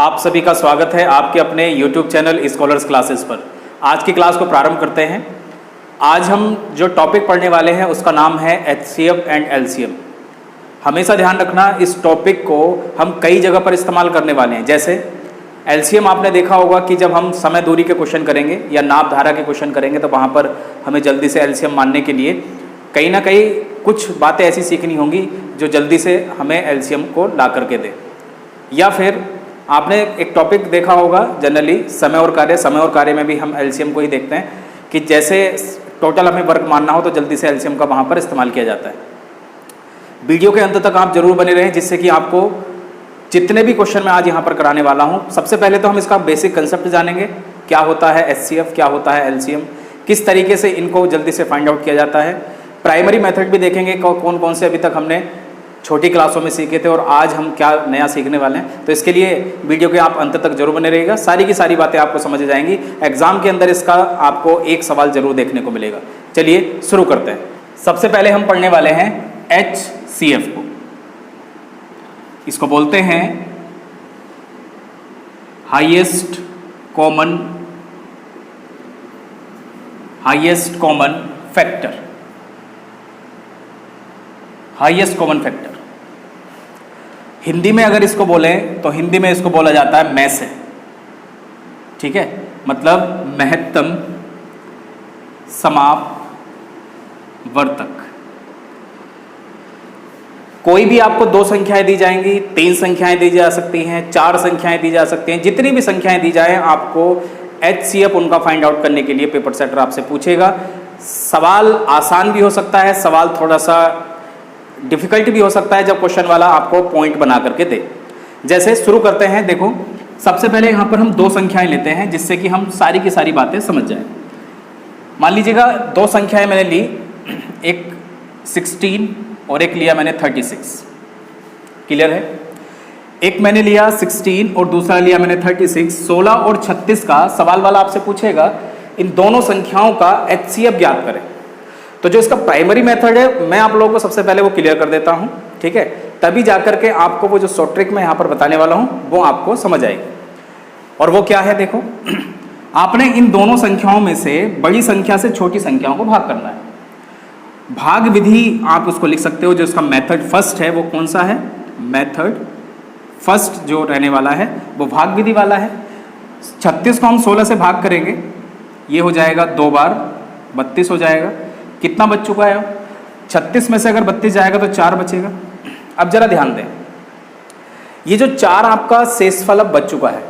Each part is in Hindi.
आप सभी का स्वागत है आपके अपने YouTube चैनल स्कॉलर्स क्लासेस पर। आज की क्लास को प्रारंभ करते हैं। आज हम जो टॉपिक पढ़ने वाले हैं उसका नाम है HCF एंड LCM। हमेशा ध्यान रखना, इस टॉपिक को हम कई जगह पर इस्तेमाल करने वाले हैं। जैसे LCM आपने देखा होगा कि जब हम समय दूरी के क्वेश्चन करेंगे या नाप धारा के क्वेश्चन करेंगे तो वहाँ पर हमें जल्दी से LCM मानने के लिए कहीं ना कहीं कुछ बातें ऐसी सीखनी होंगी जो जल्दी से हमें LCM को ला करके दे। या फिर आपने एक टॉपिक देखा होगा जनरली समय और कार्य में भी हम LCM को ही देखते हैं कि जैसे टोटल हमें वर्क मानना हो तो जल्दी से LCM का वहाँ पर इस्तेमाल किया जाता है। वीडियो के अंत तक आप जरूर बने रहें जिससे कि आपको जितने भी क्वेश्चन मैं आज यहाँ पर कराने वाला हूँ, सबसे पहले तो हम इसका बेसिक कंसेप्ट जानेंगे, क्या होता है HCF, क्या होता है LCM, किस तरीके से इनको जल्दी से फाइंड आउट किया जाता है। प्राइमरी मेथड भी देखेंगे कौन कौन से अभी तक हमने छोटी क्लासों में सीखे थे और आज हम क्या नया सीखने वाले हैं। तो इसके लिए वीडियो के आप अंत तक जरूर बने रहिएगा, सारी की सारी बातें आपको समझ जाएंगी। एग्जाम के अंदर इसका आपको एक सवाल जरूर देखने को मिलेगा। चलिए शुरू करते हैं। सबसे पहले हम पढ़ने वाले हैं HCF को। इसको बोलते हैं highest common factor. Highest common factor Hindi में अगर इसको बोलें तो हिंदी में इसको बोला जाता है में से, ठीक है, मतलब महत्तम समापवर्तक। कोई भी आपको दो संख्याएं दी जाएंगी, तीन संख्याएं दी जा सकती हैं, चार संख्याएं दी जा सकती हैं, जितनी भी संख्याएं दी जाए आपको HCF उनका फाइंड आउट करने के लिए पेपर सेटर आपसे पूछेगा। सवाल आसान भी हो सकता है, सवाल थोड़ा सा डिफिकल्ट भी हो सकता है जब क्वेश्चन वाला आपको पॉइंट बना करके दे। जैसे शुरू करते हैं। देखो सबसे पहले यहाँ पर हम दो संख्याएं लेते हैं जिससे कि हम सारी की सारी बातें समझ जाएं। मान लीजिएगा दो संख्याएं मैंने ली, एक 16 और एक लिया मैंने 36। क्लियर है? एक मैंने लिया 16 और दूसरा लिया मैंने 36। 16 और 36 का सवाल वाला आपसे पूछेगा इन दोनों संख्याओं का HCF ज्ञात करें। तो जो इसका प्राइमरी मेथड है मैं आप लोगों को सबसे पहले वो क्लियर कर देता हूं, ठीक है, तभी जाकर के आपको वो जो शॉर्ट ट्रिक मैं यहां पर बताने वाला हूं वो आपको समझ आएगी। और वो क्या है, देखो आपने इन दोनों संख्याओं में से बड़ी संख्या से छोटी संख्याओं को भाग करना है। भाग विधि आप उसको लिख सकते हो। जो इसका मेथड फर्स्ट है वो कौन सा है? मेथड फर्स्ट जो रहने वाला है वो भाग विधि वाला है। 36 को हम 16 से भाग करेंगे, ये हो जाएगा 2 बार 32 हो जाएगा। कितना बच चुका है? 36 में से अगर 32 जाएगा तो 4 बचेगा। अब जरा ध्यान दें, ये जो 4 आपका शेषफल अब बच चुका है।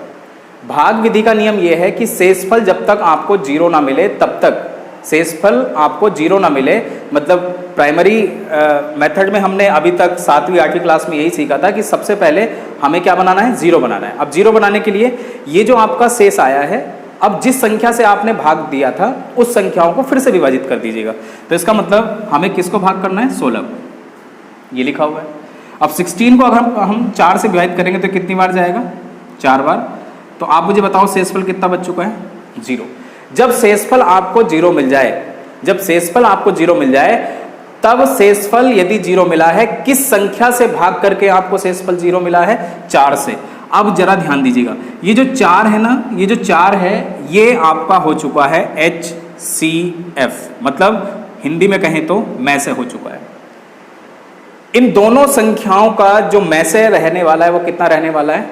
भाग विधि का नियम यह है कि शेषफल जब तक आपको 0 ना मिले तब तक, शेषफल आपको 0 ना मिले, मतलब प्राइमरी मेथड में हमने अभी तक 7वीं 8वीं क्लास में यही सीखा था कि सबसे पहले हमें क्या बनाना है? 0 बनाना है। अब 0 बनाने के लिए ये जो आपका शेष आया है, अब जिस संख्या से आपने भाग दिया था उस संख्याओं को फिर से विभाजित कर दीजिएगा। तो इसका मतलब हमें किसको भाग करना है? 16 को। ये लिखा हुआ है। अब 16 को अगर हम 4 से विभाजित करेंगे तो कितनी बार जाएगा? 4 बार। तो आप मुझे बताओ शेषफल कितना बच चुका है? 0। जब शेषफल आपको 0 मिल जाए, तब शेषफल यदि 0 मिला है, किस संख्या से भाग करके आपको शेषफल 0 मिला है? 4 से। अब जरा ध्यान दीजिएगा, ये जो 4 है ना, ये जो 4 है ये आपका हो चुका है HCF, मतलब हिंदी में कहें तो में से हो चुका है। इन दोनों संख्याओं का जो में से रहने वाला है वो कितना रहने वाला है?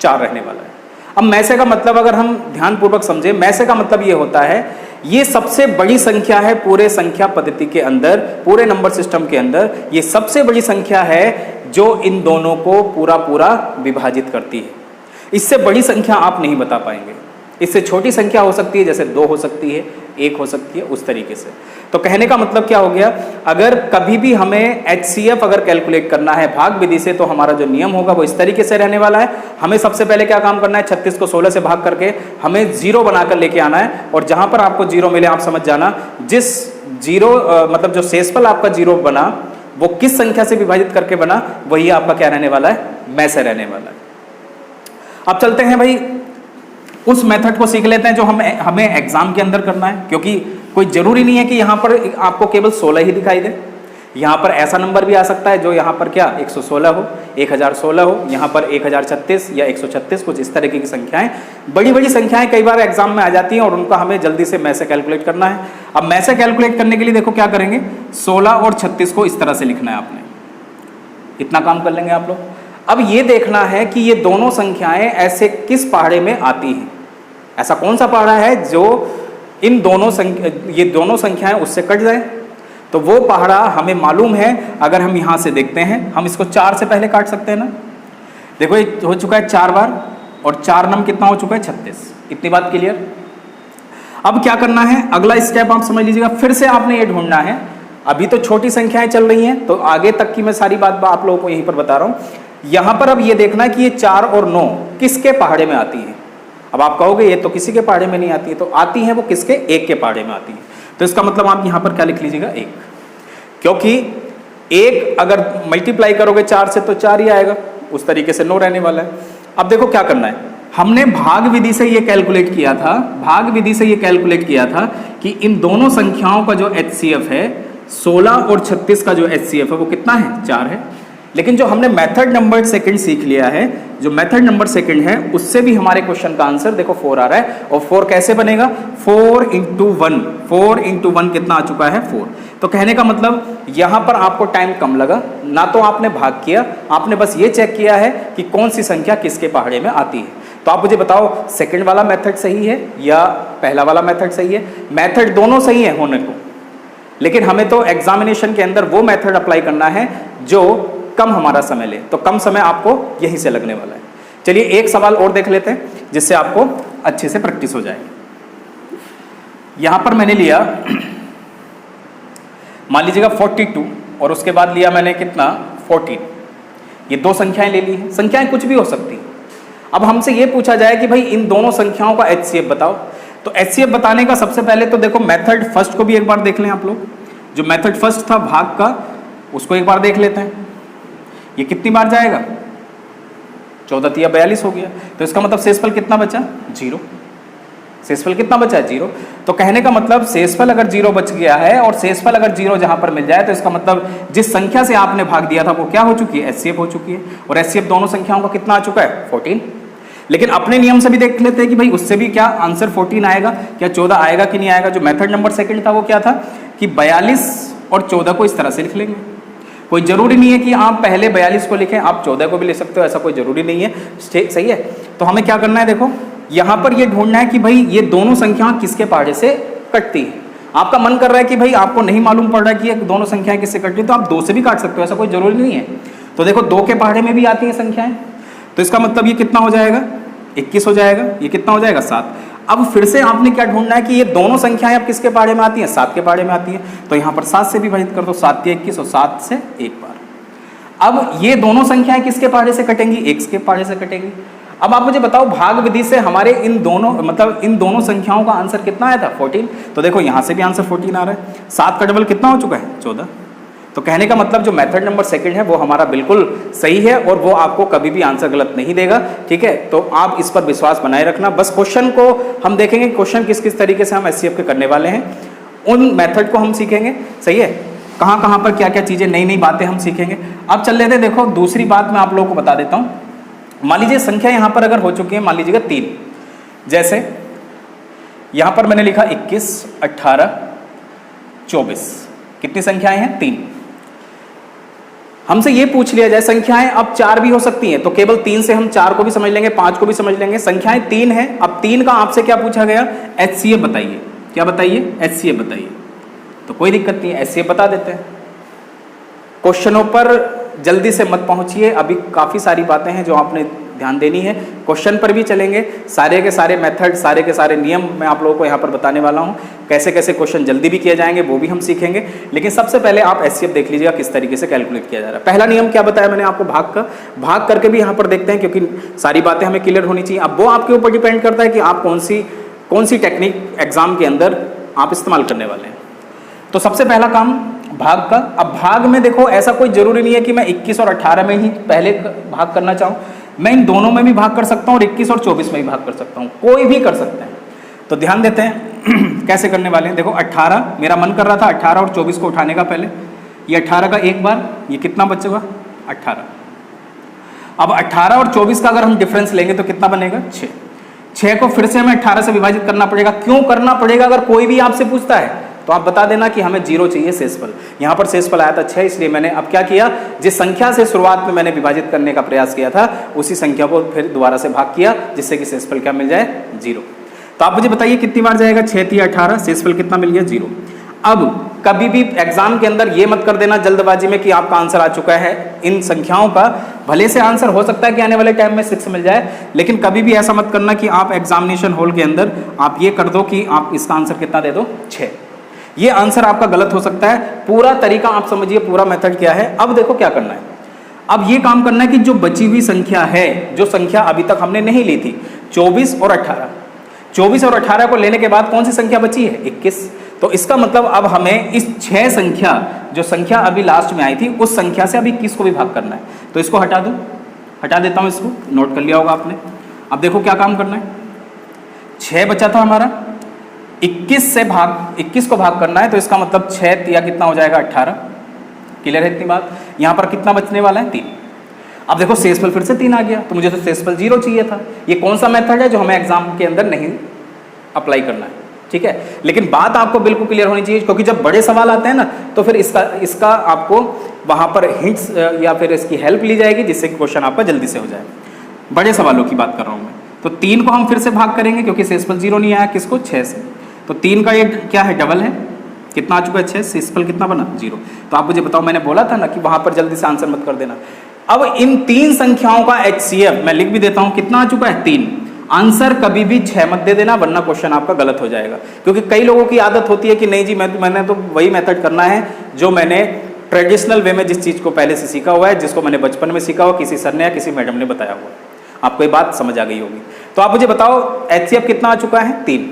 4 रहने वाला है। अब में से का मतलब अगर हम ध्यानपूर्वक समझे, में से का मतलब ये होता है ये सबसे बड़ी संख्या है पूरे संख्या पद्धति के अंदर, पूरे नंबर सिस्टम के अंदर ये सबसे बड़ी संख्या है जो इन दोनों को पूरा विभाजित करती है। इससे बड़ी संख्या आप नहीं बता पाएंगे। इससे छोटी संख्या हो सकती है, जैसे 2 हो सकती है, 1 हो सकती है, उस तरीके से। तो कहने का मतलब क्या हो गया, अगर कभी भी हमें HCF अगर कैलकुलेट करना है भाग विधि से तो हमारा जो नियम होगा वो इस तरीके से रहने वाला है। हमें सबसे पहले क्या काम करना है? 36 को 16 से भाग करके हमें 0 बनाकर लेके आना है। और जहां पर आपको 0 मिले आप समझ जाना, जिस 0 मतलब जो शेषफल आपका 0 बना वो किस संख्या से विभाजित करके बना, वही आपका क्या रहने वाला है? में से रहने वाला है। अब चलते हैं भाई उस मेथड को सीख लेते हैं जो हमें एग्जाम के अंदर करना है, क्योंकि कोई जरूरी नहीं है कि यहां पर आपको केवल 16 ही दिखाई दे। यहाँ पर ऐसा नंबर भी आ सकता है जो यहाँ पर क्या 116 हो, 1016 हो, यहाँ पर 1036 या 136, कुछ इस तरीके की संख्याएं, बड़ी बड़ी संख्याएं कई बार एग्जाम में आ जाती हैं और उनका हमें जल्दी से मैसे कैलकुलेट करना है। अब मैसे कैलकुलेट करने के लिए देखो क्या करेंगे, 16 और 36 को इस तरह से लिखना है आपने, इतना काम कर लेंगे आप लोग। अब ये देखना है कि ये दोनों संख्याएं ऐसे किस पहाड़े में आती हैं, ऐसा कौन सा पहाड़ा है जो इन दोनों ये दोनों संख्याएं उससे कट जाए। तो वो पहाड़ा हमें मालूम है, अगर हम यहां से देखते हैं, हम इसको 4 से पहले काट सकते हैं ना। देखो ये हो चुका है 4 बार और 4 नम कितना हो चुका है 36, इतनी बात क्लियर। अब क्या करना है, अगला स्टेप आप समझ लीजिएगा, फिर से आपने ये ढूंढना है, अभी तो छोटी संख्याएं चल रही हैं तो आगे तक की मैं सारी बात आप लोगों को यहीं पर बता रहा हूं। यहां पर अब ये देखना है कि ये 4 और 9 किसके पहाड़े में आती है। अब आप कहोगे ये तो किसी के पहाड़े में नहीं आती है, तो आती है वो किसके, एक के पहाड़े में आती है। तो इसका मतलब आप यहां पर क्या लिख लीजिएगा, 1, क्योंकि 1 अगर मल्टीप्लाई करोगे 4 से तो 4 ही आएगा, उस तरीके से 9 रहने वाला है। अब देखो क्या करना है, हमने भाग विधि से ये कैलकुलेट किया था, भाग विधि से ये कैलकुलेट किया था कि इन दोनों संख्याओं का जो HCF है 16 और 36 का जो HCF है वो कितना है, 4 है। लेकिन जो हमने मेथड नंबर सेकंड सीख लिया है, जो मेथड नंबर सेकंड है उससे भी हमारे क्वेश्चन का आंसर देखो 4 आ रहा है। और 4 कैसे बनेगा, 4 इंटू 1, 4 इंटू 1 कितना आ चुका है 4। तो कहने का मतलब यहां पर आपको टाइम कम लगा, ना तो आपने भाग किया, आपने बस ये चेक किया है कि कौन सी संख्या किसके पहाड़े में आती है। तो आप मुझे बताओ सेकंड वाला मेथड सही है या पहला वाला मेथड सही है। मेथड दोनों सही है होने को, लेकिन हमें तो एग्जामिनेशन के अंदर वो मेथड अप्लाई करना है जो कम हमारा समय ले, तो कम समय आपको यहीं से लगने वाला है। चलिए एक सवाल और देख लेते हैं जिससे आपको अच्छे से प्रैक्टिस हो जाएगी। यहां पर मैंने लिया, मान लीजिएगा 42 और उसके बाद लिया मैंने कितना 14, ये 2 संख्याएं ले ली हैं। संख्याएं कुछ भी हो सकती हैं। अब हमसे ये पूछा जाए कि भाई इन दोनों संख्याओं का HCF बताओ, तो HCF बताने का सबसे पहले तो देखो मेथड फर्स्ट को भी एक बार देख लें आप लोग। जो मेथड फर्स्ट था भाग का, उसको एक बार देख लेते हैं। ये कितनी बार जाएगा, 14 तिया 42 हो गया, तो इसका मतलब शेषफल कितना बचा, 0। शेषफल कितना बचा है, 0। तो कहने का मतलब शेषफल अगर 0 बच गया है और शेषफल अगर 0 जहां पर मिल जाए तो इसका मतलब जिस संख्या से आपने भाग दिया था वो क्या हो चुकी है, HCF हो चुकी है। और HCF दोनों संख्याओं का कितना आ चुका है, 14। लेकिन अपने नियम से भी देख लेते हैं कि भाई उससे भी क्या आंसर 14 आएगा, क्या 14 आएगा कि नहीं आएगा। जो मेथड नंबर सेकंड था वो क्या था कि 42 और 14 को इस तरह से लिख लेंगे। कोई जरूरी नहीं है कि आप पहले 42 को लिखें, आप 14 को भी लिख सकते हो, ऐसा कोई जरूरी नहीं है, सही है। तो हमें क्या करना है, देखो यहां पर ये ढूंढना है कि भाई ये दोनों संख्याएं किसके पहाड़े से कटती है। आपका मन कर रहा है कि भाई आपको नहीं मालूम पड़ रहा है कि ये दोनों संख्याएं किससे कटती है, तो आप 2 से भी काट सकते हो, ऐसा कोई जरूरी नहीं है। तो देखो 2 के पहाड़े में भी आती है संख्याएं, तो इसका मतलब ये कितना हो जाएगा, 21 हो जाएगा। ये कितना हो जाएगा, 7। अब फिर से आपने क्या ढूंढना है कि ये दोनों संख्याएं अब किसके पहाड़े में आती हैं, 7 के पहाड़े में आती हैं। तो यहाँ पर 7 से विभाजित कर दो, 7 के 21 और 7 से एक बार। अब ये दोनों संख्याएं किसके पहाड़े से कटेंगी, x के पहाड़े से कटेंगी। अब आप मुझे बताओ भाग विधि से हमारे इन दोनों संख्याओं का आंसर कितना आया था, 14। तो देखो यहां से भी आंसर 14 आ रहा है। 7 का डबल कितना हो चुका है, 14। तो कहने का मतलब जो मेथड नंबर सेकंड है वो हमारा बिल्कुल सही है और वो आपको कभी भी आंसर गलत नहीं देगा, ठीक है। तो आप इस पर विश्वास बनाए रखना। बस क्वेश्चन को हम देखेंगे, क्वेश्चन किस किस तरीके से हम HCF के करने वाले हैं, उन मेथड को हम सीखेंगे, सही है। कहाँ कहाँ पर क्या क्या चीजें, नई नई बातें हम सीखेंगे। अब चल लेते हैं, देखो दूसरी बात मैं आप लोगों को बता देता हूँ। मान लीजिए संख्या यहां पर अगर हो चुकी है, मान लीजिएगा 3, जैसे यहां पर मैंने लिखा 21, 18, 24, कितनी संख्याएं हैं, 3। हमसे ये पूछ लिया जाए संख्याएं अब 4 भी हो सकती हैं, तो केवल 3 से हम 4 को भी समझ लेंगे, 5 को भी समझ लेंगे। संख्याएं 3 हैं, अब 3 का आपसे क्या पूछा गया, HCF बताइए। क्या बताइए, HCF बताइए। तो कोई दिक्कत नहीं है, HCF बता देते हैं। क्वेश्चनों पर जल्दी से मत पहुंचिए, अभी काफ़ी सारी बातें हैं जो आपने ध्यान देनी है। क्वेश्चन पर भी चलेंगे, सारे के सारे मेथड, सारे के सारे नियम मैं आप लोगों को यहाँ पर बताने वाला हूँ। कैसे कैसे क्वेश्चन जल्दी भी किए जाएंगे वो भी हम सीखेंगे। लेकिन सबसे पहले आप HCF देख लीजिएगा किस तरीके से कैलकुलेट किया जा रहा है। पहला नियम क्या बताया मैंने आपको, भाग का। भाग करके भी यहाँ पर देखते हैं, क्योंकि सारी बातें हमें क्लियर होनी चाहिए। अब वो आपके ऊपर डिपेंड करता है कि आप कौन सी टेक्निक एग्जाम के अंदर आप इस्तेमाल करने वाले हैं। तो सबसे पहला काम भाग का। अब भाग में देखो ऐसा कोई जरूरी नहीं है कि मैं 21 और 18 में ही पहले भाग करना चाहूँ, मैं इन दोनों में भी भाग कर सकता हूँ और 21 और 24 में भी भाग कर सकता हूँ, कोई भी कर सकते हैं। तो ध्यान देते हैं कैसे करने वाले हैं। देखो 18, मेरा मन कर रहा था 18 और 24 को उठाने का पहले, ये 18 का एक बार, ये कितना बचेगा 18। अब 18 और 24 का अगर हम डिफरेंस लेंगे तो कितना बनेगा 6। 6 को फिर से हमें 18 से विभाजित करना पड़ेगा। क्यों करना पड़ेगा? अगर कोई भी आपसे पूछता है तो आप बता देना कि हमें 0 चाहिए शेषफल। यहाँ पर शेषफल आया था 6, इसलिए मैंने अब क्या किया, जिस संख्या से शुरुआत में मैंने विभाजित करने का प्रयास किया था उसी संख्या को फिर दोबारा से भाग किया, जिससे कि शेषफल क्या मिल जाए 0। तो आप मुझे बताइए कितनी बार जाएगा, 6 3 18, शेषफल कितना मिल गया 0। अब कभी भी एग्जाम के अंदर ये मत कर देना जल्दबाजी में कि आपका आंसर आ चुका है। इन संख्याओं का भले से आंसर हो सकता है कि आने वाले टाइम में 6 मिल जाए, लेकिन कभी भी ऐसा मत करना कि आप एग्जामिनेशन हॉल के अंदर आप ये कर दो कि आप इसका आंसर कितना दे दो 6। ये आंसर आपका गलत हो सकता है। पूरा तरीका आप समझिए, पूरा मेथड क्या है। अब देखो क्या करना है, अब ये काम करना है कि जो बची हुई संख्या है, जो संख्या अभी तक हमने नहीं ली थी 24 और 18, 24 और 18 को लेने के बाद कौन सी संख्या बची है 21। तो इसका मतलब अब हमें इस 6 संख्या, जो संख्या अभी लास्ट में आई थी उस संख्या से अभी 21 को भी भाग करना है। तो इसको हटा दूं, हटा देता हूं, इसको नोट कर लिया होगा आपने। अब देखो क्या काम करना है, 6 बचा था हमारा, 21 को भाग करना है। तो इसका मतलब 6 या कितना हो जाएगा 18। क्लियर है इतनी बात? यहाँ पर कितना बचने वाला है 3। अब देखो शेषफल फिर से 3 आ गया, तो मुझे तो शेषफल 0 चाहिए था। ये कौन सा मेथड है जो हमें एग्जाम के अंदर नहीं अप्लाई करना है, ठीक है। लेकिन बात आपको बिल्कुल क्लियर होनी चाहिए, क्योंकि जब बड़े सवाल आते हैं ना तो फिर इसका आपको वहां पर हिंट्स या फिर इसकी हेल्प ली जाएगी, जिससे कि क्वेश्चन आपका जल्दी से हो जाए। बड़े सवालों की बात कर रहा हूं मैं। तो 3 को हम फिर से भाग करेंगे क्योंकि शेषफल 0 नहीं आया, किसको 6 से। तो 3 का ये क्या है, डबल है, कितना आ चुका है 6, शेषफल कितना बना 0। तो आप मुझे बताओ, मैंने बोला था ना कि वहां पर जल्दी से आंसर मत कर देना। अब इन 3 संख्याओं का HCF मैं लिख भी देता हूं, कितना आ चुका है 3। आंसर कभी भी 6 मत दे देना, वरना क्वेश्चन आपका गलत हो जाएगा। क्योंकि कई लोगों की आदत होती है कि नहीं जी मैंने तो वही मेथड करना है जो मैंने ट्रेडिशनल वे में जिस चीज को पहले से सीखा हुआ है, जिसको मैंने बचपन में सीखा हुआ, किसी सर ने या किसी मैडम ने बताया हुआ। आपको ये बात समझ आ गई होगी। तो आप मुझे बताओ HCF कितना आ चुका है 3।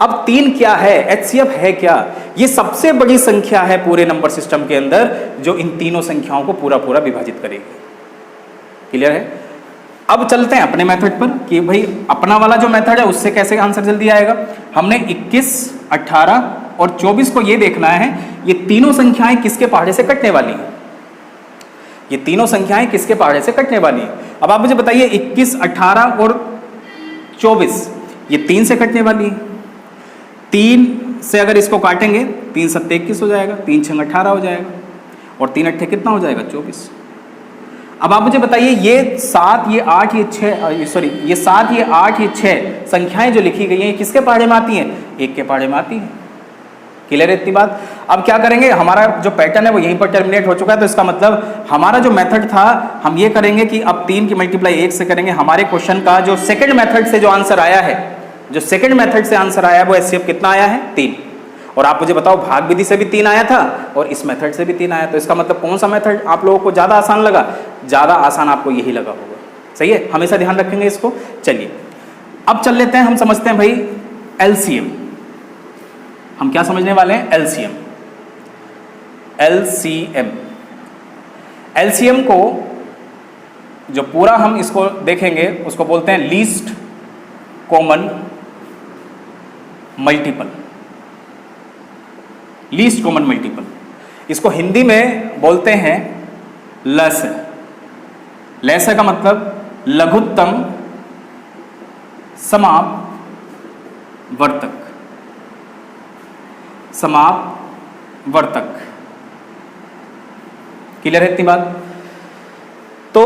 अब 3 क्या है, HCF है क्या? ये सबसे बड़ी संख्या है पूरे नंबर सिस्टम के अंदर जो इन तीनों संख्याओं को पूरा पूरा विभाजित करेगी। क्लियर है? अब चलते हैं अपने मेथड पर कि भाई अपना वाला जो मेथड है उससे कैसे आंसर जल्दी आएगा। हमने 21, 18 और 24 को ये देखना है ये तीनों संख्याएं किसके पहाड़े से कटने वाली हैं। ये तीनों संख्याएं किसके पहाड़े से कटने वाली हैं। अब आप मुझे बताइए 21, 18 और 24 ये 3 से कटने वाली है। 3 से अगर इसको काटेंगे 3 7 21 हो जाएगा, 3 6 18 हो जाएगा और 3 8 कितना हो जाएगा 24। अब आप मुझे बताइए ये 7 ये 8 ये 6 सॉरी ये 7 ये 8 ये 6 संख्याएं जो लिखी गई हैं ये किसके पहाड़े में आती हैं, 1 के पहाड़े में आती हैं। क्लियर है इतनी बात? अब क्या करेंगे, हमारा जो पैटर्न है वो यहीं पर टर्मिनेट हो चुका है। तो इसका मतलब हमारा जो मेथड था हम ये करेंगे कि अब 3 की मल्टीप्लाई 1 से करेंगे। हमारे क्वेश्चन का जो सेकंड मेथड से जो आंसर आया है, जो सेकंड मेथड से आंसर आया है वो HCF कितना आया है 3। और आप मुझे बताओ भाग विधि से भी 3 आया था और इस मेथड से भी 3 आया। तो इसका मतलब कौन सा मेथड आप लोगों को ज्यादा आसान लगा? ज्यादा आसान आपको यही लगा होगा। सही है, हमेशा ध्यान रखेंगे इसको। चलिए अब चल लेते हैं, हम समझते हैं भाई LCM। हम क्या समझने वाले हैं? LCM को जो पूरा हम इसको देखेंगे उसको बोलते हैं least common multiple. Least common multiple, इसको हिंदी में बोलते हैं लस्य। लस्य का मतलब लघुत्तम समापवर्तक। समापवर्तक। क्लियर है इतनी बात? तो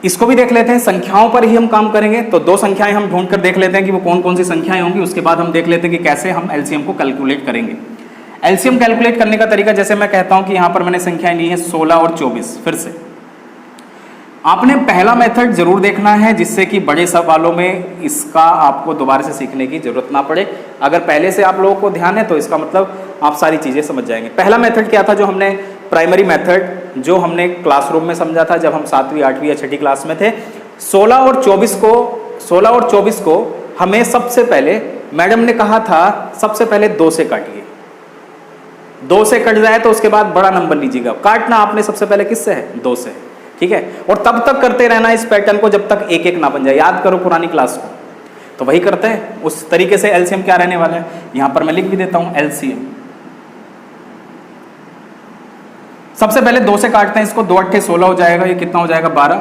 इसको भी देख लेते हैं, संख्याओं पर ही हम काम करेंगे। तो 2 संख्याएं हम ढूंढ कर देख लेते हैं कि वो कौन कौन सी संख्याएं होंगी। उसके बाद हम देख लेते हैं कि कैसे हम LCM को कैलकुलेट करेंगे। LCM कैलकुलेट करने का तरीका, जैसे मैं कहता हूं कि यहां पर मैंने संख्याएं ली है 16 और 24। फिर से आपने पहला मेथड जरूर देखना है जिससे कि बड़े सवालों में इसका आपको दोबारा से सीखने की जरूरत ना पड़े। अगर पहले से आप लोगों को ध्यान है तो इसका मतलब आप सारी चीजें समझ जाएंगे। पहला मेथड क्या था जो हमने प्राइमरी मेथड जो हमने क्लासरूम में समझा था जब हम 7वीं 8वीं या 6ठी क्लास में थे। 16 और 24 को हमें सबसे पहले मैडम ने कहा था सबसे पहले 2 से काटिए। 2 से कट जाए तो उसके बाद बड़ा नंबर लीजिएगा। काटना आपने सबसे पहले किससे है? 2 से। ठीक है, और तब तक करते रहना इस पैटर्न को जब तक 1 1 ना बन जाए। याद करो पुरानी क्लास को, तो वही करते हैं। उस तरीके से LCM क्या रहने वाला है, यहां पर मैं लिख भी देता हूं LCM। सबसे पहले 2 से काटते हैं इसको, 2 अट्ठे 16 हो जाएगा, ये कितना हो जाएगा 12।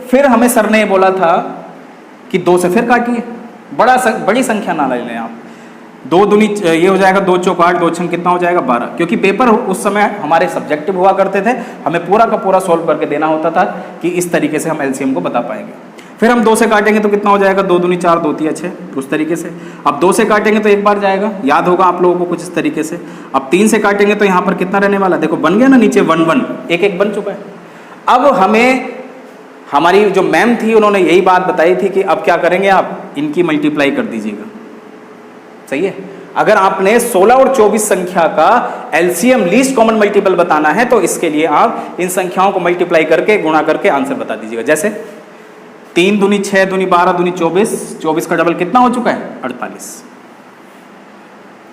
फिर हमें सर ने ये बोला था कि 2 से फिर काटिए, बड़ी संख्या ना ले लें आप। 2 दूनी ये हो जाएगा 2 चौक 8, 2 छंग कितना हो जाएगा 12, क्योंकि पेपर उस समय हमारे सब्जेक्टिव हुआ करते थे, हमें पूरा का पूरा सॉल्व करके देना होता था कि इस तरीके से हम एलसीएम को बता पाएंगे। फिर हम 2 से काटेंगे तो कितना हो जाएगा, 2 दूनी 4, 2 तिया 6, उस तरीके से। अब 2 से काटेंगे तो एक बार जाएगा, याद होगा आप लोगों को कुछ इस तरीके से। अब 3 से काटेंगे तो यहाँ पर कितना रहने वाला, देखो बन गया ना नीचे 1 1, एक एक बन चुका है। अब हमें हमारी जो मैम थी उन्होंने यही बात बताई थी कि अब क्या करेंगे, आप इनकी मल्टीप्लाई कर दीजिएगा, सही है। अगर आपने 16 और 24 संख्या का एलसीएम लीस्ट कॉमन मल्टीपल बताना है तो इसके लिए आप इन संख्याओं को मल्टीप्लाई करके गुणा करके आंसर बता दीजिएगा। जैसे 3 दूनी 6 दूनी 12 दूनी 24, 24 का डबल कितना हो चुका है 48,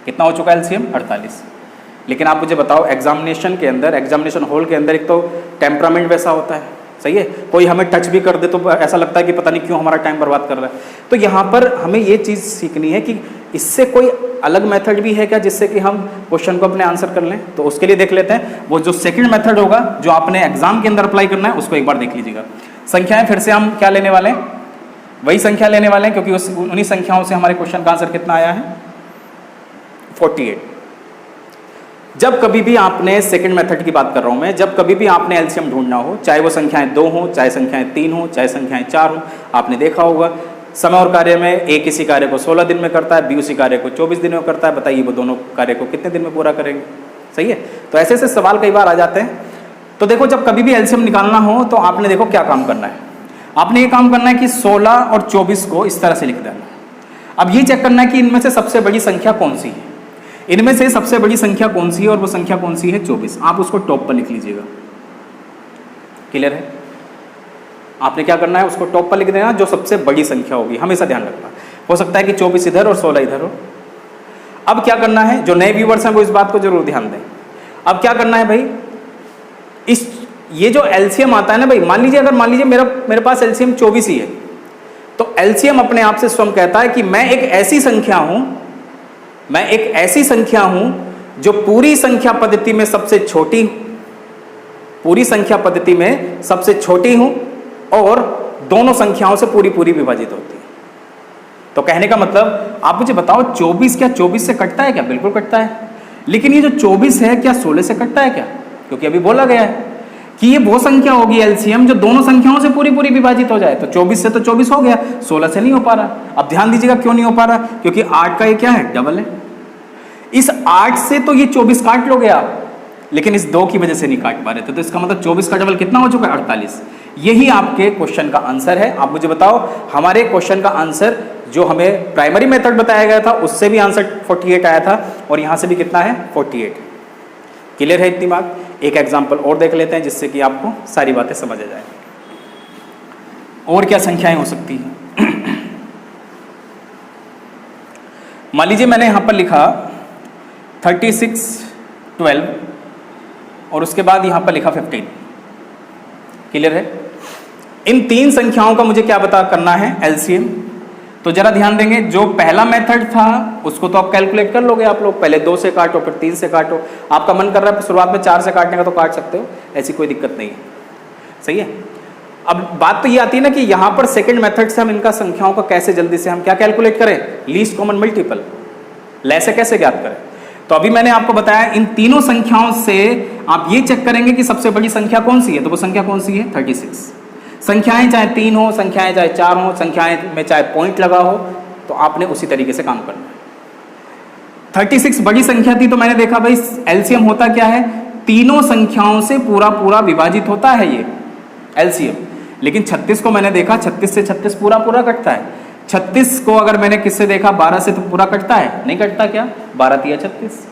कितना हो चुका है एलसीएम 48। लेकिन आप मुझे बताओ एग्जामिनेशन के अंदर, एग्जामिनेशन हॉल के अंदर एक तो टेम्परामेंट वैसा होता है, सही है, कोई हमें टच भी कर दे तो ऐसा लगता है कि पता नहीं क्यों हमारा टाइम बर्बाद कर रहा है। तो यहाँ पर हमें ये चीज़ सीखनी है कि इससे कोई अलग मेथड भी है क्या जिससे कि हम क्वेश्चन को अपने आंसर कर लें। तो उसके लिए देख लेते हैं, वो जो सेकंड मेथड होगा जो आपने एग्जाम के अंदर अप्लाई करना है उसको एक बार देख लीजिएगा। संख्याएं फिर से हम क्या लेने वाले हैं, वही संख्या लेने वाले हैं, क्योंकि उन्हीं संख्याओं से हमारे क्वेश्चन का आंसर कितना आया है 48। जब कभी भी आपने सेकंड मेथड की बात कर रहा हूं मैं, जब कभी भी आपने एलसीएम ढूंढना हो, चाहे वो संख्याएं 2 हो, चाहे संख्याएं 3 हो, चाहे संख्याएं 4 हो, आपने देखा होगा समय और कार्य में ए किसी कार्य को 16 दिन में करता है, बी उसी कार्य को 24 दिन में करता है। बताइए वो दोनों कार्य को कितने दिन में पूरा करेंगे, सही है। तो ऐसे ऐसे सवाल कई बार आ जाते हैं। तो देखो जब कभी भी एलसीएम निकालना हो तो आपने देखो क्या काम करना है, आपने ये काम करना है कि 16 और 24 को इस तरह से लिख देना। अब ये चेक करना है कि इनमें से सबसे बड़ी संख्या कौन सी है, इनमें से सबसे बड़ी संख्या कौन सी है, और वो संख्या कौन सी है 24। आप उसको टॉप पर लिख लीजिएगा, क्लियर है। आपने क्या करना है, उसको टॉप पर लिख देना, जो सबसे बड़ी संख्या होगी, हमेशा ध्यान रखना। हो सकता है कि 24 इधर और 16 इधर हो। अब क्या करना है, जो नए व्यूवर्स हैं वो इस बात को जरूर ध्यान दें। अब क्या करना है भाई, ये जो एलसीएम आता है ना भाई, मान लीजिए मेरे पास एलसीएम 24 ही है, तो एलसीएम अपने आप से स्वयं कहता है कि मैं एक ऐसी संख्या हूं जो पूरी संख्या पद्धति में सबसे छोटी, पूरी संख्या पद्धति में सबसे छोटी हूं और दोनों संख्याओं से पूरी विभाजित होती है। तो कहने का मतलब आप मुझे बताओ 24 क्या 24 से कटता है क्या, बिल्कुल कटता है। लेकिन ये जो 24 है क्या 16 से कटता है क्या, क्योंकि अभी बोला गया है कि ये वो संख्या होगी एलसीएम जो दोनों संख्याओं से पूरी विभाजित हो जाए। तो 24 से तो 24 हो गया, 16 से नहीं हो पा रहा। अब ध्यान दीजिएगा क्यों नहीं हो पा रहा, क्योंकि 8 का ये क्या है, डबल है। इस 8 से तो ये 24 काट लोगे आप, लेकिन इस 2 की वजह से नहीं काट पा रहे थे। तो इसका मतलब 24 का डबल कितना हो चुका है 48। यही आपके क्वेश्चन का आंसर है। आप मुझे बताओ हमारे क्वेश्चन का आंसर जो हमें प्राइमरी मेथड बताया गया था उससे भी आंसर 48 आया था, और यहां से भी कितना है 48। क्लियर है इतनी बात। एक एग्जांपल और देख लेते हैं जिससे कि आपको सारी बातें समझ आ जाए। और क्या संख्याएं हो सकती हैं मान लीजिए मैंने यहां पर लिखा 36, 12 और उसके बाद यहां पर लिखा 15। क्लियर है। इन 3 संख्याओं का मुझे क्या बता करना है, एलसीएम। तो जरा ध्यान देंगे, जो पहला मेथड था उसको तो आप कैलकुलेट कर लोगे आप लोग, पहले 2 से काटो फिर 3 से काटो। आपका मन कर रहा है शुरुआत में 4 से काटने का तो काट सकते हो, ऐसी कोई दिक्कत नहीं है, सही है। अब बात तो ये आती है ना कि यहाँ पर सेकंड मेथड से हम इनका संख्याओं का कैसे जल्दी से हम क्या कैलकुलेट करें, लीस्ट कॉमन मल्टीपल, लैसे कैसे ज्ञात करें। तो अभी मैंने आपको बताया इन तीनों संख्याओं से आप ये चेक करेंगे कि सबसे बड़ी संख्या कौन सी है, तो वो संख्या कौन सी है 36। संख्याएं चाहे 3 हो, संख्याएं चाहे 4 हो, संख्याएं में चाहे पॉइंट लगा हो, तो आपने उसी तरीके से काम करना है। 36 बड़ी संख्या थी तो मैंने देखा भाई एलसीएम होता क्या है, तीनों संख्याओं से पूरा विभाजित होता है ये एलसीएम। लेकिन 36 को मैंने देखा 36 से 36 पूरा कटता है। 36 को अगर मैंने किससे देखा 12 से, तो पूरा कटता है, नहीं कटता क्या, 12 तिया 36।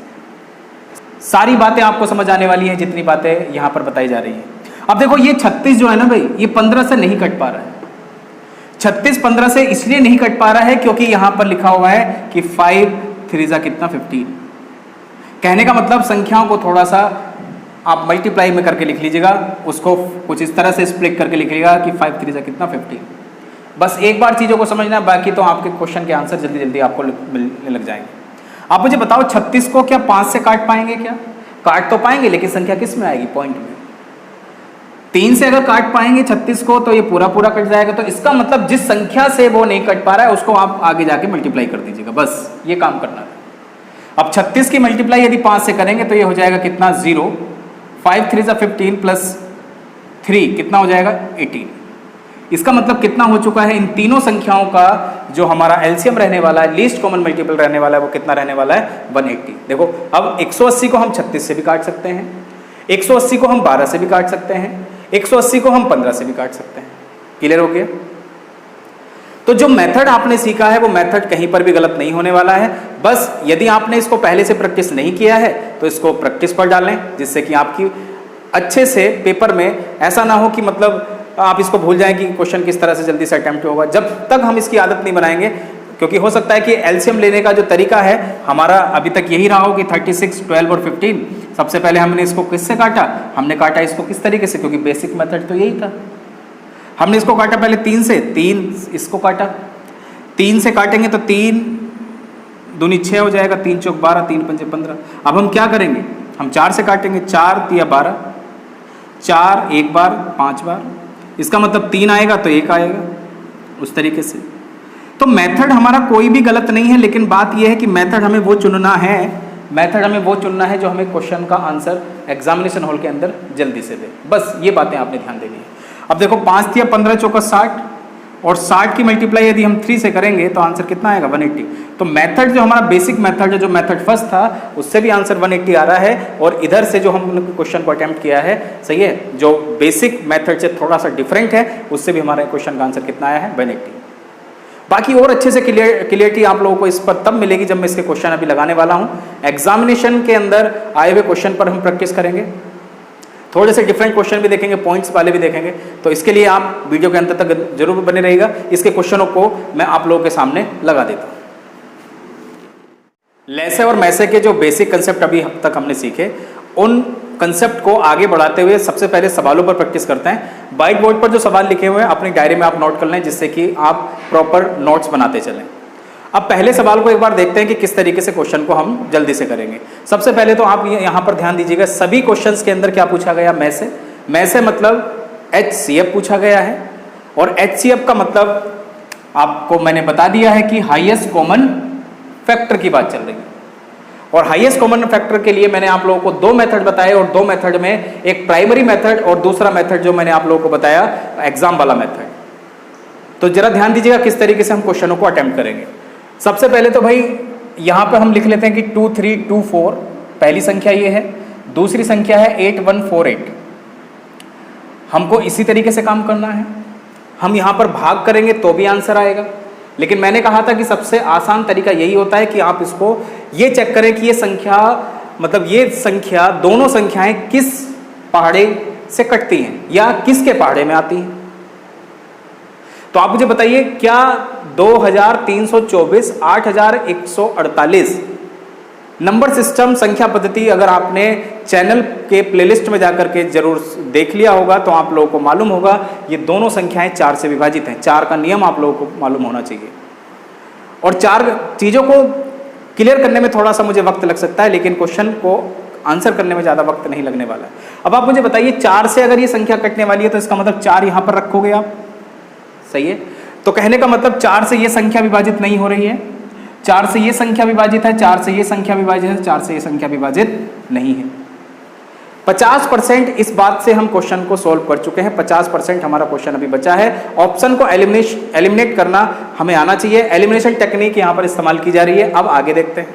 सारी बातें आपको समझ आने वाली हैं जितनी बातें यहां पर बताई जा रही है। अब देखो ये 36 जो है ना भाई, ये 15 से नहीं कट पा रहा है। 36 15 से इसलिए नहीं कट पा रहा है क्योंकि यहां पर लिखा हुआ है कि 5 3 कितना 15। कहने का मतलब संख्याओं को थोड़ा सा आप मल्टीप्लाई में करके लिख लीजिएगा, उसको कुछ इस तरह से स्प्लिट करके लिख लीजिएगा कि 5 3 कितना 15। बस एक बार चीज़ों को समझना, बाकी तो आपके क्वेश्चन के आंसर जल्दी आपको मिलने लग जाएंगे। आप मुझे बताओ 36 को क्या 5 से काट पाएंगे क्या, काट तो पाएंगे लेकिन संख्या किस में आएगी, पॉइंट में। 3 से अगर काट पाएंगे 36 को तो ये पूरा पूरा कट जाएगा, तो इसका मतलब जिस संख्या से वो नहीं कट पा रहा है उसको आप आगे जाके मल्टीप्लाई कर दीजिएगा, बस ये काम करना है। अब 36 की मल्टीप्लाई यदि 5 से करेंगे तो ये हो जाएगा कितना, 0, 5 3 15 प्लस 3 कितना हो जाएगा, 18। इसका मतलब कितना हो चुका है, इन तीनों संख्याओं का जो हमारा एलसीएम रहने वाला है, लीस्ट कॉमन मल्टीपल रहने वाला है, वो कितना रहने वाला है, 180। देखो अब 180 को हम 36 से भी काट सकते हैं, 180 को हम 12 से भी काट सकते हैं, 180 को हम 15 से भी काट सकते हैं। क्लियर हो गया? तो जो मेथड आपने सीखा है वो मेथड कहीं पर भी गलत नहीं होने वाला है। बस यदि आपने इसको पहले से प्रैक्टिस नहीं किया है तो इसको प्रैक्टिस पर डालें, जिससे कि आपकी अच्छे से पेपर में ऐसा ना हो कि मतलब आप इसको भूल जाएं कि क्वेश्चन किस तरह से जल्दी से अटेम्प्ट होगा। जब तक हम इसकी आदत नहीं बनाएंगे, क्योंकि हो सकता है कि एलसीएम लेने का जो तरीका है हमारा अभी तक यही रहा हो कि 36, 12 और 15। सबसे पहले हमने इसको किससे काटा, हमने काटा इसको किस तरीके से, क्योंकि बेसिक मेथड तो यही था। हमने इसको काटा पहले 3 से, 3 इसको काटा, 3 से काटेंगे तो 3 दूनी 6 हो जाएगा, 3 चौक 12, 3 पंजे 15। अब हम क्या करेंगे, हम 4 से काटेंगे, 4 तिया 12, 4 एक बार 5 बार, इसका मतलब 3 आएगा तो 1 आएगा, उस तरीके से। तो मेथड हमारा कोई भी गलत नहीं है, लेकिन बात यह है कि मेथड हमें वो चुनना है, मेथड हमें वो चुनना है जो हमें क्वेश्चन का आंसर एग्जामिनेशन हॉल के अंदर जल्दी से दे। बस ये बातें आपने ध्यान देनी है। अब देखो 5 तिया 15 चौका 60, और 60 की मल्टीप्लाई यदि हम 3 से करेंगे तो आंसर कितना आएगा, 180। तो मेथड जो हमारा बेसिक मेथड है, जो मेथड फर्स्ट था, उससे भी आंसर 180 आ रहा है, और इधर से जो हमने क्वेश्चन को अटेम्प्ट किया है, सही है, जो बेसिक मेथड से थोड़ा सा डिफरेंट है, उससे भी हमारे क्वेश्चन का आंसर कितना आया है, 180। बाकी और अच्छे से क्लियरिटी आप लोगों को इस पर तब मिलेगी जब मैं इसके क्वेश्चन अभी लगाने वाला हूँ। एग्जामिनेशन के अंदर आए हुए क्वेश्चन पर हम प्रैक्टिस करेंगे, थोड़े से डिफरेंट क्वेश्चन भी देखेंगे, पॉइंट्स वाले भी देखेंगे। तो इसके लिए आप वीडियो के अंत तक जरूर बने रहिएगा। इसके क्वेश्चनों को मैं आप लोगों के सामने लगा देता हूँ। लैसे और मैसे के जो बेसिक कंसेप्ट अभी अब तक हमने सीखे, उन कंसेप्ट को आगे बढ़ाते हुए सबसे पहले सवालों पर प्रैक्टिस करते हैं। व्हाइट बोर्ड पर जो सवाल लिखे हुए हैं अपनी डायरी में आप नोट कर लें, जिससे कि आप प्रॉपर नोट्स बनाते चलें। अब पहले सवाल को एक बार देखते हैं कि किस तरीके से क्वेश्चन को हम जल्दी से करेंगे। सबसे पहले तो आप यहाँ पर ध्यान दीजिएगा, सभी क्वेश्चंस के अंदर क्या पूछा गया, मैसे मतलब HCF पूछा गया है, और HCF का मतलब आपको मैंने बता दिया है कि हाईएस्ट कॉमन फैक्टर की बात चल रही है। और हाईएस्ट कॉमन फैक्टर के लिए मैंने आप लोगों को 2 मेथड बताए, और 2 मेथड में एक प्राइमरी मेथड और दूसरा मेथड जो मैंने आप लोगों को बताया एग्जाम वाला मेथड। तो जरा ध्यान दीजिएगा किस तरीके से हम क्वेश्चनों को अटेम्प्ट करेंगे। सबसे पहले तो भाई यहाँ पे हम लिख लेते हैं कि 2 3 2 4 पहली संख्या ये है, दूसरी संख्या है 8 1 4 8। हमको इसी तरीके से काम करना है। हम यहाँ पर भाग करेंगे तो भी आंसर आएगा, लेकिन मैंने कहा था कि सबसे आसान तरीका यही होता है कि आप इसको ये चेक करें कि ये संख्या, मतलब ये संख्या, दोनों संख्याएं किस पहाड़े से कटती हैं या किसके पहाड़े में आती हैं। तो आप मुझे बताइए, क्या 2324 8148 नंबर सिस्टम संख्या पद्धति अगर आपने चैनल के प्लेलिस्ट में जाकर के जरूर देख लिया होगा तो आप लोगों को मालूम होगा ये दोनों संख्याएं 4 से विभाजित हैं। 4 का नियम आप लोगों को मालूम होना चाहिए, और 4 चीज़ों को क्लियर करने में थोड़ा सा मुझे वक्त लग सकता है, लेकिन क्वेश्चन को आंसर करने में ज़्यादा वक्त नहीं लगने वाला है। अब आप मुझे बताइए, 4 से अगर ये संख्या कटने वाली है तो इसका मतलब 4 यहाँ पर रखोगे आप, सही है। तो कहने का मतलब 4 से ये संख्या विभाजित नहीं हो रही है, 4 से ये संख्या विभाजित है, 4 से ये संख्या विभाजित है, 4 से ये संख्या विभाजित नहीं है। 50% इस बात से हम क्वेश्चन को सॉल्व कर चुके हैं। 50% हमारा क्वेश्चन अभी बचा है। ऑप्शन को एलिमिनेट करना हमें आना चाहिए। एलिमिनेशन टेक्निक यहाँ पर इस्तेमाल की जा रही है। अब आगे देखते हैं।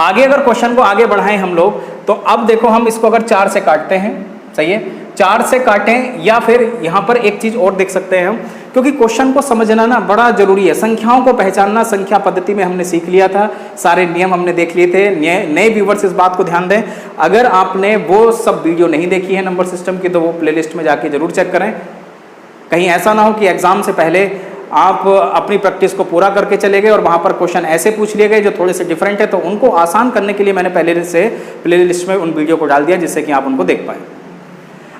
आगे अगर क्वेश्चन को आगे बढ़ाएं हम लोग, तो अब देखो हम इसको अगर 4 से काटते हैं, सही है, 4 से काटें, या फिर यहाँ पर एक चीज और देख सकते हैं हम, क्योंकि क्वेश्चन को समझना ना बड़ा जरूरी है। संख्याओं को पहचानना संख्या पद्धति में हमने सीख लिया था, सारे नियम हमने देख लिए थे। नए व्यूवर्स इस बात को ध्यान दें, अगर आपने वो सब वीडियो नहीं देखी है नंबर सिस्टम की तो वो प्लेलिस्ट में जाके जरूर चेक करें। कहीं ऐसा ना हो कि एग्जाम से पहले आप अपनी प्रैक्टिस को पूरा करके चले गए और वहाँ पर क्वेश्चन ऐसे पूछ लिए गए जो थोड़े से डिफरेंट है। तो उनको आसान करने के लिए मैंने पहले से प्लेलिस्ट में उन वीडियो को डाल दिया, जिससे कि आप उनको देख पाए।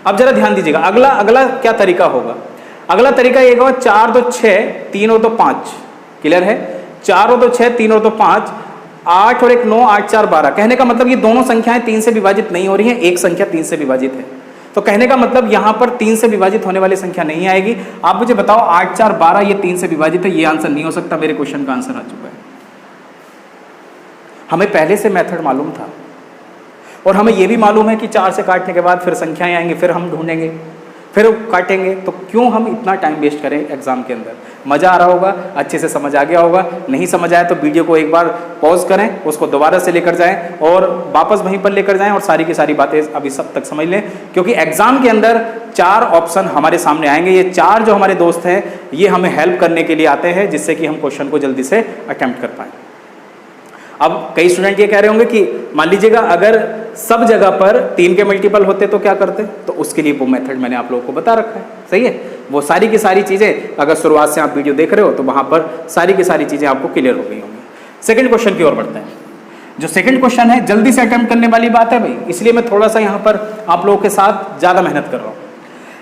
अब जरा ध्यान दीजिएगा, अगला क्या तरीका होगा। अगला तरीका ये होगा 4 2 6 3 और 2 5। क्लियर है, 4 और 2 6 3 और 2 5। 8 और एक 9, 8 4 12। कहने का मतलब ये दोनों संख्याएं 3 से विभाजित नहीं हो रही हैं, एक संख्या 3 से विभाजित है। तो कहने का मतलब यहां पर 3 से विभाजित होने वाली संख्या नहीं आएगी। आप मुझे बताओ 8 4 12 ये 3 से विभाजित है, ये आंसर नहीं हो सकता। मेरे क्वेश्चन का आंसर आ चुका है। हमें पहले से मेथड मालूम था और हमें यह भी मालूम है कि 4 से काटने के बाद फिर संख्याएं आएंगी, फिर हम ढूंढेंगे, फिर काटेंगे। तो क्यों हम इतना टाइम वेस्ट करें एग्जाम के अंदर? मजा आ रहा होगा, अच्छे से समझ आ गया होगा। नहीं समझ आया तो वीडियो को एक बार पॉज करें, उसको दोबारा से लेकर जाएं और वापस वहीं पर लेकर जाएं और सारी की सारी बातें अभी सब तक समझ लें, क्योंकि एग्जाम के अंदर 4 ऑप्शन हमारे सामने आएंगे। ये 4 जो हमारे दोस्त हैं ये हमें हेल्प करने के लिए आते हैं, जिससे कि हम क्वेश्चन को जल्दी से अटेम्प्ट कर पाएं। अब कई स्टूडेंट ये कह रहे होंगे कि मान लीजिएगा अगर सब जगह पर 3 के मल्टीपल होते तो क्या करते? तो उसके लिए वो मेथड मैंने आप लोगों को बता रखा है, सही है। वो सारी की सारी चीजें अगर शुरुआत से आप वीडियो देख रहे हो तो वहां पर सारी की सारी चीजें आपको क्लियर हो गई होंगी। सेकंड क्वेश्चन की ओर बढ़ते हैं। जो सेकंड क्वेश्चन है जल्दी से अटेम्प्ट करने वाली बात है भाई, इसलिए मैं थोड़ा सा यहाँ पर आप लोगों के साथ ज्यादा मेहनत कर रहा हूँ।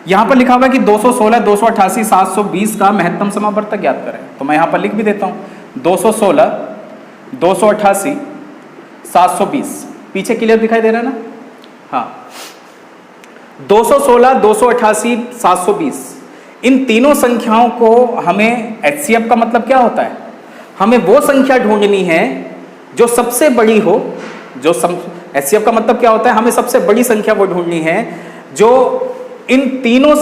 यहाँ पर लिखा हुआ है कि 216, 288, 720 का महत्तम समावर्तक ज्ञात करें। तो मैं यहाँ पर लिख भी देता हूँ 216, 288, 720। पीछे क्लियर दिखाई दे रहा है ना? हाँ, 216, 288, 720 इन तीनों संख्याओं को हमें HCF का मतलब क्या होता है? हमें वो संख्या ढूंढनी है जो सबसे बड़ी हो। HCF का मतलब क्या होता है? हमें सबसे बड़ी संख्या वो ढूंढनी है जो इन तीनों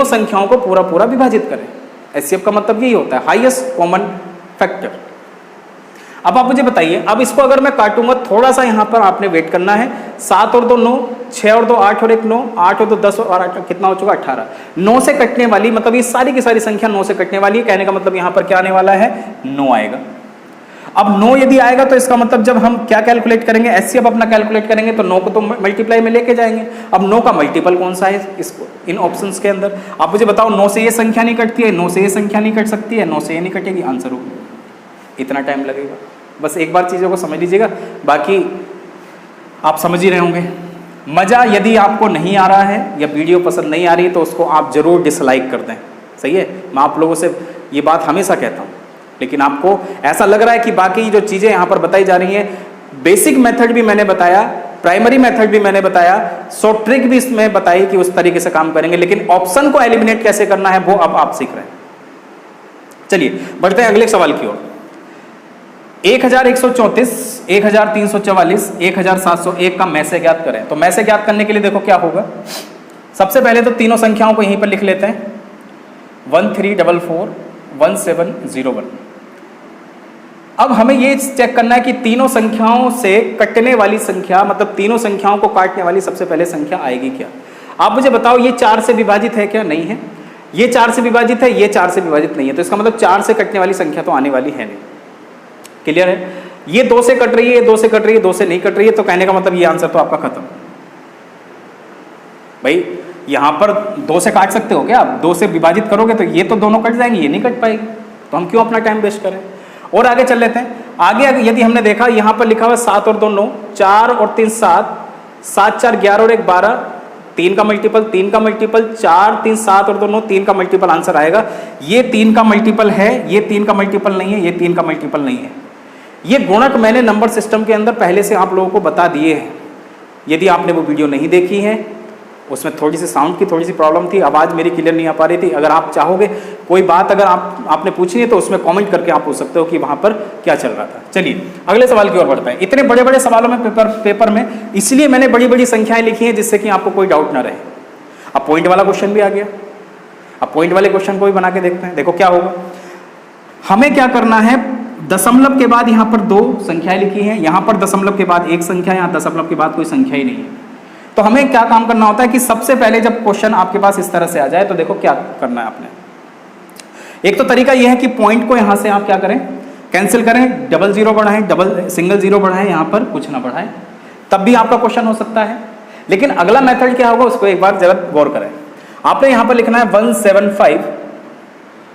संख्याओं को पूरा पूरा विभाजित करे। HCF का मतलब यही होता है, हाईएस्ट कॉमन फैक्टर। अब आप मुझे बताइए, अब इसको अगर मैं काटूंगा, थोड़ा सा यहां पर आपने वेट करना है। 7 और 2 9, 6 और 2 8 और 1 9, 8 और 2 10 और 8 कितना हो चुका? 18। 9 से कटने वाली, मतलब ये सारी की सारी संख्या 9 से कटने वाली है। कहने का मतलब यहां पर क्या आने वाला है? 9 आएगा। अब 9 यदि आएगा तो इसका मतलब जब हम क्या कैलकुलेट करेंगे? HCF अपना कैलकुलेट करेंगे तो 9 को तो मल्टीप्लाई में लेके जाएंगे। अब 9 का मल्टीपल कौन सा है इसको इन ऑप्शंस के अंदर? आप मुझे बताओ, 9 से ये संख्या नहीं कटती है, 9 से ये संख्या नहीं कट सकती है, 9 से ये नहीं कटेगी। आंसर हो गया। इतना टाइम लगेगा। बस एक बार चीज़ों को समझ लीजिएगा, बाकी आप समझ ही रहे होंगे। मज़ा यदि आपको नहीं आ रहा है या वीडियो पसंद नहीं आ रही तो उसको आप ज़रूर डिसलाइक कर दें, सही है। मैं आप लोगों से ये बात हमेशा कहता हूँ, लेकिन आपको ऐसा लग रहा है कि बाकी जो चीज़ें यहाँ पर बताई जा रही हैं, बेसिक मेथड भी मैंने बताया, प्राइमरी मेथड भी मैंने बताया, शॉर्ट ट्रिक भी इसमें बताई कि उस तरीके से काम करेंगे, लेकिन ऑप्शन को एलिमिनेट कैसे करना है वो अब आप सीख रहे हैं। चलिए बढ़ते हैं अगले सवाल की ओर। 1134, 1344, 1701 का मैसे ज्ञात करें। तो मैसे ज्ञात करने के लिए देखो क्या होगा। सबसे पहले तो तीनों संख्याओं को यहीं पर लिख लेते हैं, 1344, 1701। अब हमें ये चेक करना है कि तीनों संख्याओं से कटने वाली संख्या, मतलब तीनों संख्याओं को काटने वाली सबसे पहले संख्या आएगी क्या? आप मुझे बताओ, ये 4 से विभाजित है क्या? नहीं है। ये 4 से विभाजित है, ये 4 से विभाजित नहीं है। तो इसका मतलब 4 से कटने वाली संख्या तो आने वाली है नहीं। क्लियर है? ये 2 से कट रही है, ये 2 से कट रही है, 2 से नहीं कट रही है। तो कहने का मतलब ये आंसर तो आपका खत्म। भाई यहां पर 2 से काट सकते हो क्या? आप 2 से विभाजित करोगे तो ये तो दोनों कट जाएंगे, ये नहीं कट पाएगी। तो हम क्यों अपना टाइम वेस्ट करें? और आगे चल लेते हैं। आगे यदि हमने देखा, यहां पर लिखा हुआ 7 और 2 9, 4 और 3 7, 7 4 11 और 1 12, 3 का मल्टीपल, 3 का मल्टीपल, 4 3 7 और 2 9, 3 का मल्टीपल आंसर आएगा। ये 3 का मल्टीपल है, ये 3 का मल्टीपल नहीं है, ये 3 का मल्टीपल नहीं है। ये गुणक मैंने नंबर सिस्टम के अंदर पहले से आप लोगों को बता दिए हैं। यदि आपने वो वीडियो नहीं देखी है, उसमें थोड़ी सी साउंड की थोड़ी सी प्रॉब्लम थी, आवाज़ मेरी क्लियर नहीं आ पा रही थी। अगर आप चाहोगे कोई बात अगर आपने पूछनी है तो उसमें कमेंट करके आप पूछ सकते हो कि वहाँ पर क्या चल रहा था। चलिए अगले सवाल की ओर बढ़ते हैं। इतने बड़े बड़े सवालों में पेपर में इसलिए मैंने बड़ी बड़ी संख्याएं लिखी हैं जिससे कि आपको कोई डाउट ना रहे। अब पॉइंट वाला क्वेश्चन भी आ गया। अब पॉइंट वाले क्वेश्चन को भी बना के देखते हैं। देखो क्या होगा। हमें क्या करना है, दशमलव के बाद यहाँ पर 2 संख्याएं लिखी हैं, यहाँ पर दशमलव के बाद 1 संख्या, यहाँ दशमलव के बाद कोई संख्या ही नहीं है। तो हमें क्या काम करना होता है कि सबसे पहले जब क्वेश्चन आपके पास इस तरह से आ जाए तो देखो क्या करना है आपने। एक तो तरीका यह है कि पॉइंट को यहाँ से आप क्या करें, कैंसिल करें, डबल जीरो बढ़ाएं, सिंगल जीरो बढ़ाएं, यहाँ पर कुछ ना बढ़ाएं, तब भी आपका क्वेश्चन हो सकता है। लेकिन अगला मेथड क्या होगा उसको एक बार जरा गौर करें। आपने यहाँ पर लिखना है 175,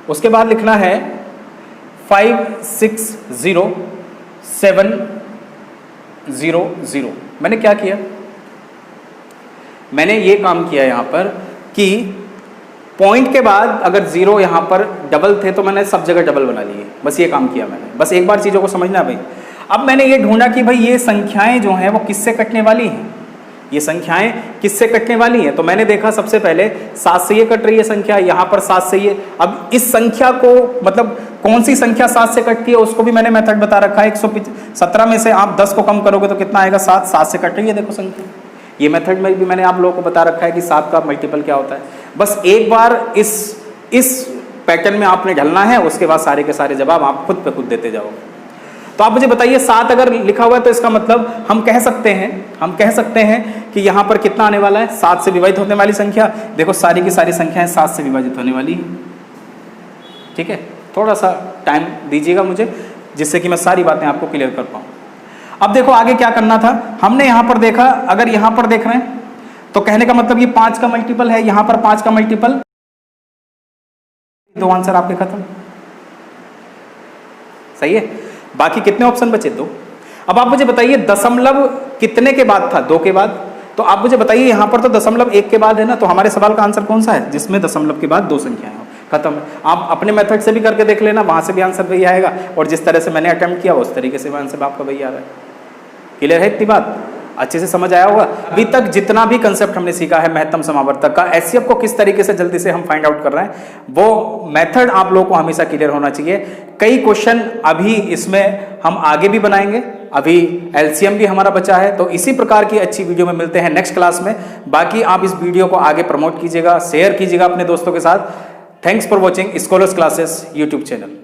उसके बाद लिखना है 560700। मैंने क्या किया, मैंने ये काम किया यहाँ पर कि पॉइंट के बाद अगर जीरो यहाँ पर डबल थे तो मैंने सब जगह डबल बना लिए, बस ये काम किया मैंने। बस एक बार चीज़ों को समझना भाई। अब मैंने ये ढूंढा कि भाई ये संख्याएं जो हैं वो किससे कटने वाली हैं, ये संख्याएं किससे कटने वाली हैं। तो मैंने देखा सबसे पहले 7 से ये कट रही है संख्या, यहाँ पर 7 से ये। अब इस संख्या को मतलब कौन सी संख्या 7 से कटती है उसको भी मैंने मेथड बता रखा है। 117 में से आप 10 को कम करोगे तो कितना आएगा, 7। 7 से कट रही है देखो संख्या। ये मेथड में भी मैंने आप लोगों को बता रखा है कि 7 का मल्टीपल क्या होता है। बस एक बार इस पैटर्न में आपने ढलना है, उसके बाद सारे के सारे जवाब आप खुद पे खुद देते जाओगे। तो आप मुझे बताइए 7 अगर लिखा हुआ है तो इसका मतलब हम कह सकते हैं कि यहाँ पर कितना आने वाला है, 7 से विभाजित होने वाली संख्या। देखो सारी की सारी संख्याएं 7 से विभाजित होने वाली है। ठीक है, थोड़ा सा टाइम दीजिएगा मुझे जिससे कि मैं सारी बातें आपको क्लियर कर पाऊँ। अब देखो आगे क्या करना था, हमने यहाँ पर देखा, अगर यहाँ पर देख रहे हैं तो कहने का मतलब ये 5 का मल्टीपल है, यहाँ पर 5 का मल्टीपल, 2 आंसर आपके खत्म। सही है, बाकी कितने ऑप्शन बचे, 2। अब आप मुझे बताइए दशमलव कितने के बाद था, 2 के बाद। तो आप मुझे बताइए यहाँ पर तो दशमलव 1 के बाद है ना, तो हमारे सवाल का आंसर कौन सा है, जिसमें दशमलव के बाद 2 संख्याएं हो। खत्म है। आप अपने मेथड से भी करके देख लेना, वहां से भी आंसर वही आएगा, और जिस तरह से मैंने अटेम्प्ट किया उस तरीके से आंसर आपका वही आ रहा है। क्लियर है इतनी बात, अच्छे से समझ आया होगा। अभी तक जितना भी कंसेप्ट हमने सीखा है महत्तम समावर्तक का, एचसीएफ को किस तरीके से जल्दी से हम फाइंड आउट कर रहे हैं, वो मेथड आप लोगों को हमेशा क्लियर होना चाहिए। कई क्वेश्चन अभी इसमें हम आगे भी बनाएंगे, अभी एलसीएम भी हमारा बचा है। तो इसी प्रकार की अच्छी वीडियो में मिलते हैं नेक्स्ट क्लास में। बाकी आप इस वीडियो को आगे प्रमोट कीजिएगा, शेयर कीजिएगा अपने दोस्तों के साथ। Thanks for watching scholars classes YouTube channel.